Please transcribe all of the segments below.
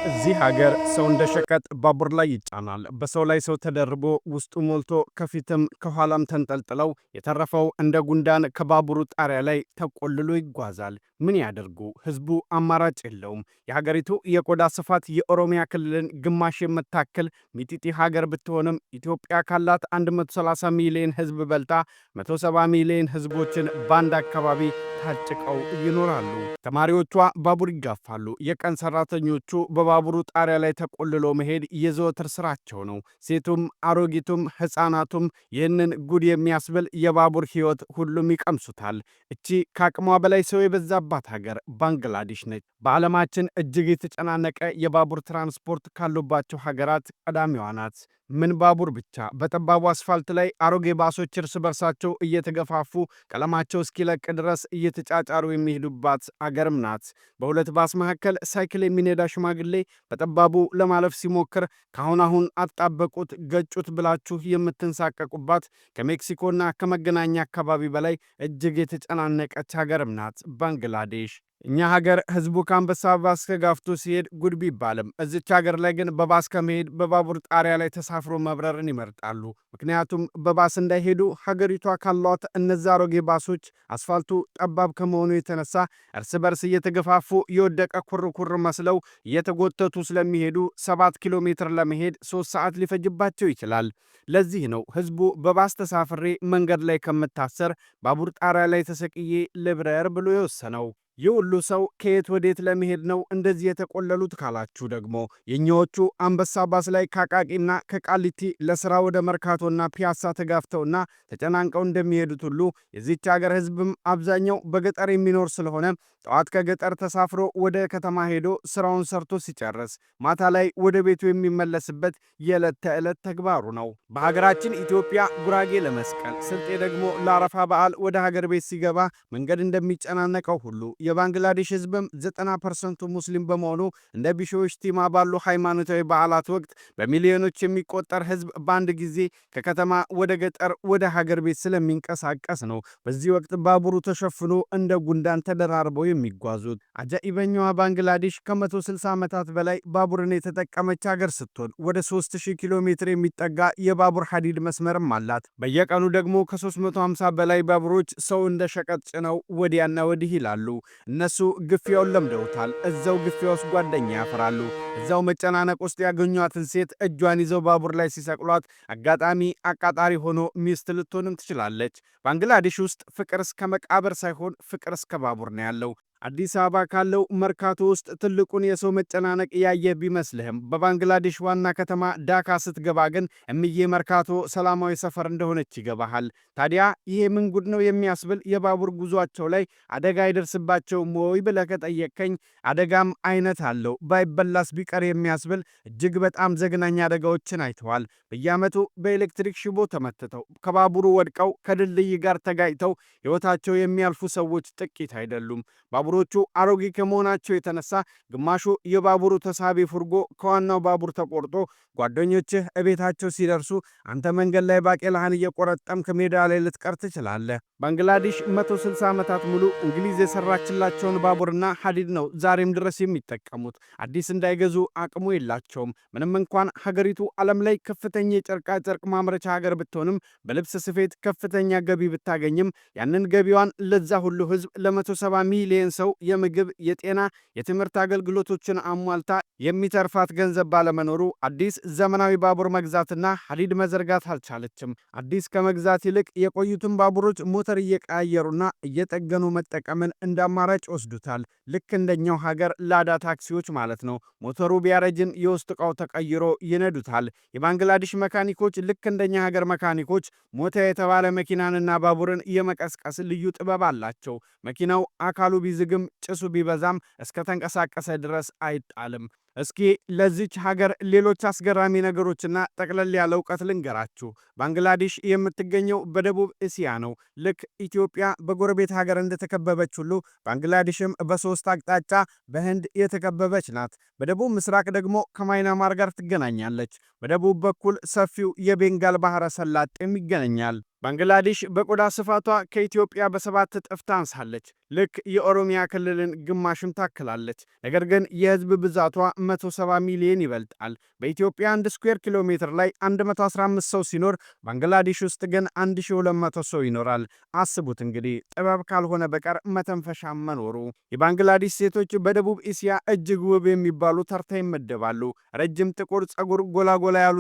እዚህ ሀገር ሰው እንደ ሸቀጥ ባቡር ላይ ይጫናል። በሰው ላይ ሰው ተደርቦ ውስጡ ሞልቶ ከፊትም ከኋላም ተንጠልጥለው የተረፈው እንደ ጉንዳን ከባቡሩ ጣሪያ ላይ ተቆልሎ ይጓዛል። ምን ያደርጉ? ህዝቡ አማራጭ የለውም። የሀገሪቱ የቆዳ ስፋት የኦሮሚያ ክልልን ግማሽ የምታክል ሚጢጢ ሀገር ብትሆንም ኢትዮጵያ ካላት 130 ሚሊዮን ህዝብ በልጣ 170 ሚሊዮን ህዝቦችን በአንድ አካባቢ ታጭቀው ይኖራሉ። ተማሪዎቿ ባቡር ይጋፋሉ። የቀን ሰራተኞቹ በባቡሩ ጣሪያ ላይ ተቆልሎ መሄድ የዘወትር ስራቸው ነው። ሴቱም አሮጊቱም ሕፃናቱም ይህንን ጉድ የሚያስብል የባቡር ሕይወት ሁሉም ይቀምሱታል። እቺ ከአቅሟ በላይ ሰው የበዛባት ሀገር ባንግላዴሽ ነች። በዓለማችን እጅግ የተጨናነቀ የባቡር ትራንስፖርት ካሉባቸው ሀገራት ቀዳሚዋ ናት። ምን ባቡር ብቻ! በጠባቡ አስፋልት ላይ አሮጌ ባሶች እርስ በርሳቸው እየተገፋፉ ቀለማቸው እስኪለቅ ድረስ እየተጫጫሩ የሚሄዱባት አገርም ናት። በሁለት ባስ መካከል ሳይክል የሚነዳ ሽማግሌ በጠባቡ ለማለፍ ሲሞክር ካሁን አጣበቁት ገጩት ብላችሁ የምትንሳቀቁባት ከሜክሲኮና ከመገናኛ አካባቢ በላይ እጅግ የተጨናነቀች ሀገርም ናት ባንግላዴሽ። እኛ ሀገር ህዝቡ ከአንበሳ ባስ ከጋፍቶ ሲሄድ ጉድ ቢባልም እዚች ሀገር ላይ ግን በባስ ከመሄድ በባቡር ጣሪያ ላይ ተሳፍሮ መብረርን ይመርጣሉ። ምክንያቱም በባስ እንዳይሄዱ ሀገሪቷ ካሏት እነዚ አሮጌ ባሶች አስፋልቱ ጠባብ ከመሆኑ የተነሳ እርስ በርስ እየተገፋፉ የወደቀ ኩርኩር መስለው እየተጎተቱ ስለሚሄዱ 7 ኪሎ ሜትር ለመሄድ 3 ሰዓት ሊፈጅባቸው ይችላል። ለዚህ ነው ህዝቡ በባስ ተሳፍሬ መንገድ ላይ ከምታሰር ባቡር ጣሪያ ላይ ተሰቅዬ ልብረር ብሎ የወሰነው። ይህ ሁሉ ሰው ከየት ወዴት ለመሄድ ነው እንደዚህ የተቆለሉት ካላችሁ ደግሞ የኛዎቹ አንበሳ ባስ ላይ ከአቃቂና ከቃሊቲ ለሥራ ወደ መርካቶና ፒያሳ ተጋፍተውና ተጨናንቀው እንደሚሄዱት ሁሉ የዚች ሀገር ህዝብም አብዛኛው በገጠር የሚኖር ስለሆነ ጠዋት ከገጠር ተሳፍሮ ወደ ከተማ ሄዶ ሥራውን ሰርቶ ሲጨርስ ማታ ላይ ወደ ቤቱ የሚመለስበት የዕለት ተዕለት ተግባሩ ነው። በሀገራችን ኢትዮጵያ ጉራጌ ለመስቀል፣ ስልጤ ደግሞ ለአረፋ በዓል ወደ ሀገር ቤት ሲገባ መንገድ እንደሚጨናነቀው ሁሉ የባንግላዴሽ ህዝብም 90% ሙስሊም በመሆኑ እንደ ቢሾፍቱማ ባሉ ሃይማኖታዊ በዓላት ወቅት በሚሊዮኖች የሚቆጠር ህዝብ በአንድ ጊዜ ከከተማ ወደ ገጠር ወደ ሀገር ቤት ስለሚንቀሳቀስ ነው በዚህ ወቅት ባቡሩ ተሸፍኖ እንደ ጉንዳን ተደራርበው የሚጓዙት። አጃኢበኛዋ ባንግላዴሽ ከ160 ዓመታት በላይ ባቡርን የተጠቀመች ሀገር ስትሆን ወደ 3000 ኪሎ ሜትር የሚጠጋ የባቡር ሐዲድ መስመርም አላት። በየቀኑ ደግሞ ከ350 በላይ ባቡሮች ሰው እንደ ሸቀጥ ጭነው ወዲያና ወዲህ ይላሉ። እነሱ ግፊያውን ለምደውታል። እዛው ግፊያ ውስጥ ጓደኛ ያፈራሉ። እዛው መጨናነቅ ውስጥ ያገኟትን ሴት እጇን ይዘው ባቡር ላይ ሲሰቅሏት አጋጣሚ አቃጣሪ ሆኖ ሚስት ልትሆንም ትችላለች። ባንግላዴሽ ውስጥ ፍቅር እስከ መቃብር ሳይሆን ፍቅር እስከ ባቡር ነው ያለው። አዲስ አበባ ካለው መርካቶ ውስጥ ትልቁን የሰው መጨናነቅ ያየ ቢመስልህም በባንግላዴሽ ዋና ከተማ ዳካ ስትገባ ግን እምዬ መርካቶ ሰላማዊ ሰፈር እንደሆነች ይገባሃል። ታዲያ ይሄ ምን ጉድ ነው የሚያስብል የባቡር ጉዟቸው ላይ አደጋ አይደርስባቸውም ወይ ብለህ ከጠየቀኝ አደጋም አይነት አለው። ባይበላስ ቢቀር የሚያስብል እጅግ በጣም ዘግናኝ አደጋዎችን አይተዋል። በየዓመቱ በኤሌክትሪክ ሽቦ ተመትተው ከባቡሩ ወድቀው ከድልድይ ጋር ተጋጭተው ሕይወታቸው የሚያልፉ ሰዎች ጥቂት አይደሉም። ባቡሮቹ አሮጌ ከመሆናቸው የተነሳ ግማሹ የባቡሩ ተሳቢ ፉርጎ ከዋናው ባቡር ተቆርጦ ጓደኞችህ እቤታቸው ሲደርሱ አንተ መንገድ ላይ ባቄላህን እየቆረጠምክ ሜዳ ላይ ልትቀር ትችላለህ። ባንግላዴሽ 160 ዓመታት ሙሉ እንግሊዝ የሰራችላቸውን ባቡርና ሐዲድ ነው ዛሬም ድረስ የሚጠቀሙት። አዲስ እንዳይገዙ አቅሙ የላቸውም። ምንም እንኳን ሀገሪቱ ዓለም ላይ ከፍተኛ የጨርቃ ጨርቅ ማምረቻ ሀገር ብትሆንም በልብስ ስፌት ከፍተኛ ገቢ ብታገኝም ያንን ገቢዋን ለዛ ሁሉ ህዝብ ለ170 ሚሊዮን ሰው የምግብ፣ የጤና፣ የትምህርት አገልግሎቶችን አሟልታ የሚተርፋት ገንዘብ ባለመኖሩ አዲስ ዘመናዊ ባቡር መግዛትና ሐዲድ መዘርጋት አልቻለችም። አዲስ ከመግዛት ይልቅ የቆዩትን ባቡሮች ሞተር እየቀያየሩና እየጠገኑ መጠቀምን እንደ አማራጭ ወስዱታል። ልክ እንደኛው ሀገር ላዳ ታክሲዎች ማለት ነው። ሞተሩ ቢያረጅን የውስጥ ዕቃው ተቀይሮ ይነዱታል። የባንግላዴሽ መካኒኮች ልክ እንደኛ ሀገር መካኒኮች ሞተር የተባለ መኪናንና ባቡርን የመቀስቀስ ልዩ ጥበብ አላቸው። መኪናው አካሉ ቢዝግም ጭሱ ቢበዛም እስከ ተንቀሳቀሰ ድረስ አይጣልም። እስኪ ለዚች ሀገር ሌሎች አስገራሚ ነገሮችና ጠቅለል ያለ እውቀት ልንገራችሁ። ባንግላዴሽ የምትገኘው በደቡብ እስያ ነው። ልክ ኢትዮጵያ በጎረቤት ሀገር እንደተከበበች ሁሉ ባንግላዴሽም በሶስት አቅጣጫ በህንድ የተከበበች ናት። በደቡብ ምስራቅ ደግሞ ከማይናማር ጋር ትገናኛለች። በደቡብ በኩል ሰፊው የቤንጋል ባህረ ሰላጤም ይገናኛል። ባንግላዴሽ በቆዳ ስፋቷ ከኢትዮጵያ በ7 እጥፍ ታንሳለች። ልክ የኦሮሚያ ክልልን ግማሽም ታክላለች። ነገር ግን የህዝብ ብዛቷ 170 ሚሊዮን ይበልጣል። በኢትዮጵያ 1 ስኩዌር ኪሎ ሜትር ላይ 115 ሰው ሲኖር ባንግላዴሽ ውስጥ ግን 1200 ሰው ይኖራል። አስቡት እንግዲህ ጥበብ ካልሆነ በቀር መተንፈሻ መኖሩ። የባንግላዴሽ ሴቶች በደቡብ እስያ እጅግ ውብ የሚባሉ ተርታ ይመደባሉ። ረጅም ጥቁር ጸጉር፣ ጎላጎላ ያሉ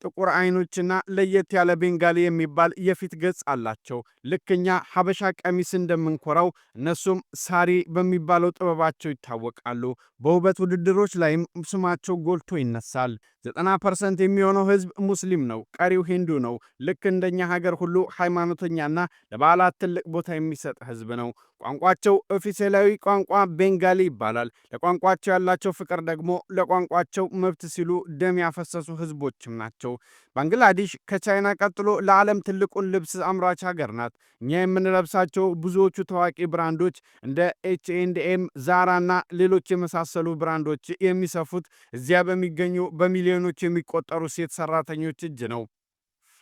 ጥቁር አይኖችና ለየት ያለ ቤንጋሊ የሚባል የፊት ገጽ አላቸው። ልክኛ ሀበሻ ቀሚስ እንደምንኮራው እነሱም ሳሪ በሚባለው ጥበባቸው ይታወቃሉ። በውበት ውድድሮች ላይም ስማቸው ጎልቶ ይነሳል። 90% የሚሆነው ህዝብ ሙስሊም ነው፣ ቀሪው ሂንዱ ነው። ልክ እንደኛ ሀገር ሁሉ ሃይማኖተኛና ለበዓላት ትልቅ ቦታ የሚሰጥ ህዝብ ነው። ቋንቋቸው ኦፊሴላዊ ቋንቋ ቤንጋሊ ይባላል። ለቋንቋቸው ያላቸው ፍቅር ደግሞ ለቋንቋቸው መብት ሲሉ ደም ያፈሰሱ ህዝቦችም ናቸው። ባንግላዴሽ ከቻይና ቀጥሎ ለዓለም ትልቁን ልብስ አምራች ሀገር ናት። እኛ የምንለብሳቸው ብዙዎቹ ታዋቂ ብራንዶች እንደ H&M፣ ዛራ እና ሌሎች የመሳሰሉ ብራንዶች የሚሰፉት እዚያ በሚገኙ በሚሊዮኖች የሚቆጠሩ ሴት ሰራተኞች እጅ ነው።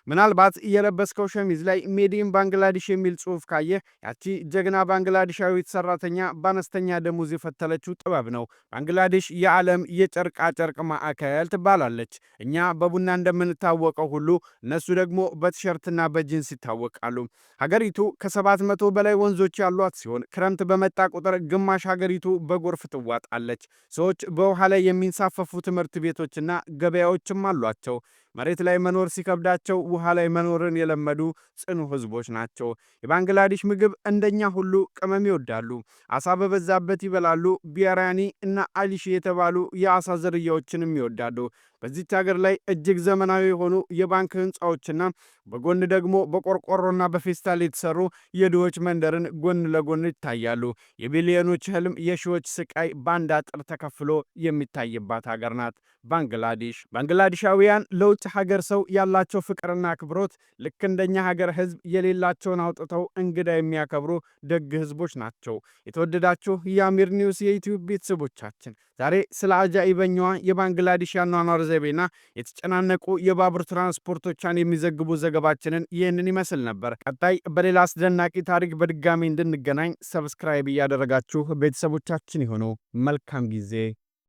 ምናልባት የለበስከው ሸሚዝ ላይ ሜዲን ባንግላዴሽ የሚል ጽሑፍ ካየህ ያቺ ጀግና ባንግላዴሻዊት ሰራተኛ በአነስተኛ ደሞዝ የፈተለችው ጥበብ ነው። ባንግላዴሽ የዓለም የጨርቃ ጨርቅ ማዕከል ትባላለች። እኛ በቡና እንደምንታወቀው ሁሉ እነሱ ደግሞ በቲሸርትና በጂንስ ይታወቃሉ። ሀገሪቱ ከ700 በላይ ወንዞች ያሏት ሲሆን ክረምት በመጣ ቁጥር ግማሽ ሀገሪቱ በጎርፍ ትዋጣለች። ሰዎች በውሃ ላይ የሚንሳፈፉ ትምህርት ቤቶችና ገበያዎችም አሏቸው። መሬት ላይ መኖር ሲከብዳቸው ውሃ ላይ መኖርን የለመዱ ጽኑ ህዝቦች ናቸው። የባንግላዴሽ ምግብ እንደኛ ሁሉ ቅመም ይወዳሉ። አሳ በበዛበት ይበላሉ። ቢያራኒ እና አሊሽ የተባሉ የአሳ ዝርያዎችንም ይወዳሉ። በዚች ሀገር ላይ እጅግ ዘመናዊ የሆኑ የባንክ ህንፃዎችና በጎን ደግሞ በቆርቆሮና በፌስታል የተሰሩ የድሆች መንደርን ጎን ለጎን ይታያሉ። የቢሊዮኖች ህልም፣ የሺዎች ስቃይ በአንድ አጥር ተከፍሎ የሚታይባት ሀገር ናት ባንግላዴሽ። ባንግላዴሻውያን ለውጭ ሀገር ሰው ያላቸው ፍቅርና አክብሮት ልክ እንደኛ ሀገር ህዝብ የሌላቸውን አውጥተው እንግዳ የሚያከብሩ ደግ ህዝቦች ናቸው። የተወደዳችሁ የአሚር ኒውስ የዩቲዩብ ቤተሰቦቻችን ዛሬ ስለ አጃኢበኛዋ የባንግላዴሽ ያኗኗር ዘይቤና የተጨናነቁ የባቡር ትራንስፖርቶቿን የሚዘግቡ ዘገባችንን ይህንን ይመስል ነበር። ቀጣይ በሌላ አስደናቂ ታሪክ በድጋሚ እንድንገናኝ ሰብስክራይብ እያደረጋችሁ ቤተሰቦቻችን ይሁኑ። መልካም ጊዜ